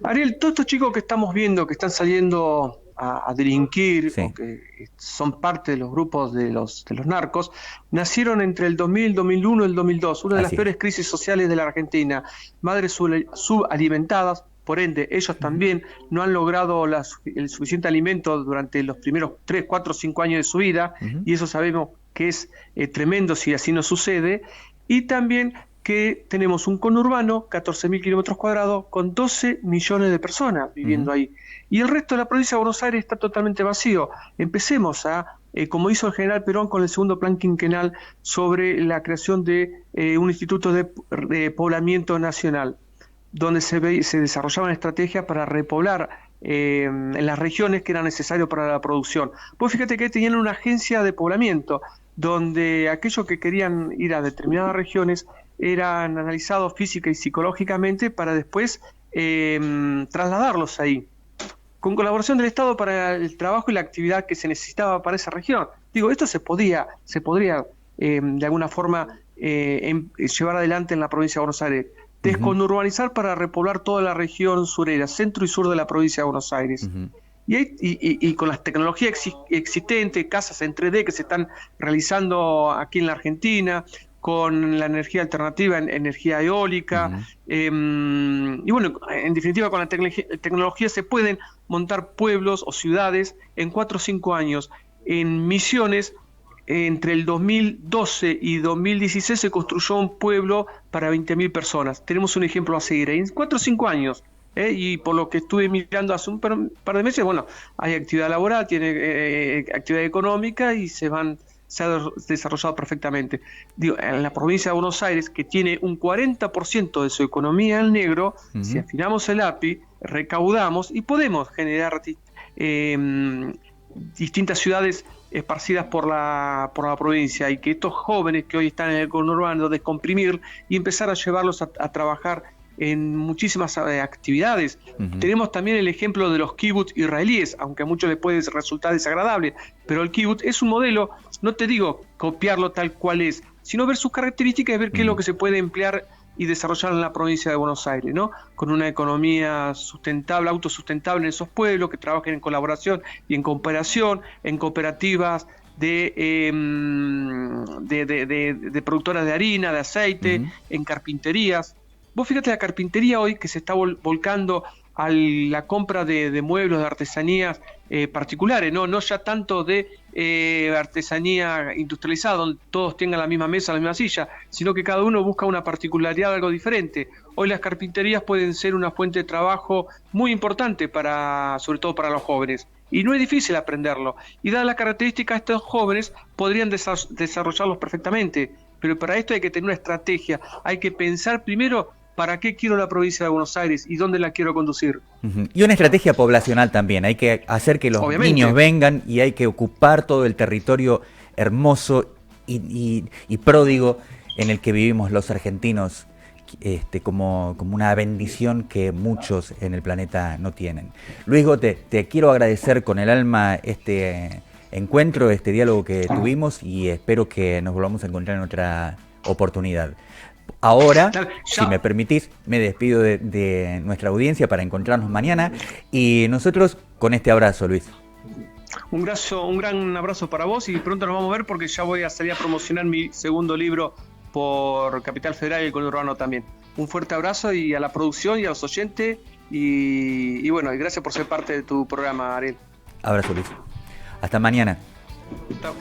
Ariel, todos estos chicos que estamos viendo que están saliendo a delinquir o Sí, que son parte de los grupos de los narcos, nacieron entre el 2000, 2001 y el 2002, una de las así es. peores crisis sociales de la Argentina. Madres subalimentadas, por ende, ellos también no han logrado el suficiente alimento durante los primeros 3, 4, 5 años de su vida, Ujú. y eso sabemos que es tremendo si así no sucede. Y también que tenemos un conurbano, 14.000 kilómetros cuadrados, con 12 millones de personas Ujú. viviendo ahí. Y el resto de la provincia de Buenos Aires está totalmente vacío. Empecemos como hizo el general Perón con el segundo plan quinquenal sobre la creación de un instituto de poblamiento nacional, donde se desarrollaban estrategias para repoblar en las regiones que era necesario para la producción. Pues fíjate que tenían una agencia de poblamiento, donde aquellos que querían ir a determinadas regiones eran analizados física y psicológicamente para después trasladarlos ahí, con colaboración del Estado para el trabajo y la actividad que se necesitaba para esa región. Digo, esto se podría de alguna forma llevar adelante en la provincia de Buenos Aires. Ujú. Desconurbanizar para repoblar toda la región surera, centro y sur de la provincia de Buenos Aires. Ujú. Y con las tecnologías existentes, casas en 3D que se están realizando aquí en la Argentina, con la energía alternativa, energía eólica, Ujú. y bueno, en definitiva con la tecnología se pueden montar pueblos o ciudades en 4 o 5 años. En Misiones, entre el 2012 y 2016 se construyó un pueblo para 20.000 personas. Tenemos un ejemplo a seguir en 4 o 5 años. Y por lo que estuve mirando hace un par de meses, bueno, hay actividad laboral, tiene actividad económica y se ha desarrollado perfectamente. Digo, en la provincia de Buenos Aires, que tiene un 40% de su economía en negro, si Ujú. afinamos el API, recaudamos y podemos generar distintas ciudades esparcidas por la provincia, y que estos jóvenes que hoy están en el conurbano, descomprimir y empezar a llevarlos a trabajar en muchísimas actividades. Ujú. Tenemos también el ejemplo de los kibbutz israelíes, aunque a muchos les puede resultar desagradable, pero el kibbutz es un modelo, no te digo copiarlo tal cual es, sino ver sus características y ver qué es lo Ujú. que se puede emplear y desarrollar en la provincia de Buenos Aires, ¿no? Con una economía sustentable, autosustentable en esos pueblos, que trabajen en colaboración y en cooperación, en cooperativas de productoras de harina, de aceite, Ujú. en carpinterías. Vos fíjate la carpintería hoy que se está volcando a la compra de muebles, de artesanías particulares, no ya tanto de artesanía industrializada, donde todos tengan la misma mesa, la misma silla, sino que cada uno busca una particularidad, algo diferente. Hoy las carpinterías pueden ser una fuente de trabajo muy importante sobre todo para los jóvenes. Y no es difícil aprenderlo. Y dadas las características de estos jóvenes, podrían desarrollarlos perfectamente. Pero para esto hay que tener una estrategia. Hay que pensar primero para qué quiero la provincia de Buenos Aires y dónde la quiero conducir. Ujú. Y una estrategia poblacional también. Hay que hacer que los niños Obviamente. vengan y hay que ocupar todo el territorio hermoso y pródigo en el que vivimos los argentinos, como una bendición que muchos en el planeta no tienen. Luis Gote, te quiero agradecer con el alma encuentro, este diálogo que tuvimos y espero que nos volvamos a encontrar en otra oportunidad. Ahora, si me permitís, me despido de nuestra audiencia para encontrarnos mañana y nosotros con este abrazo, Luis. Un gran abrazo para vos y pronto nos vamos a ver porque ya voy a salir a promocionar mi segundo libro por Capital Federal y el conurbano también. Un fuerte abrazo y a la producción y a los oyentes y bueno, y gracias por ser parte de tu programa, Ariel. Abrazo, Luis. Hasta mañana. Chao.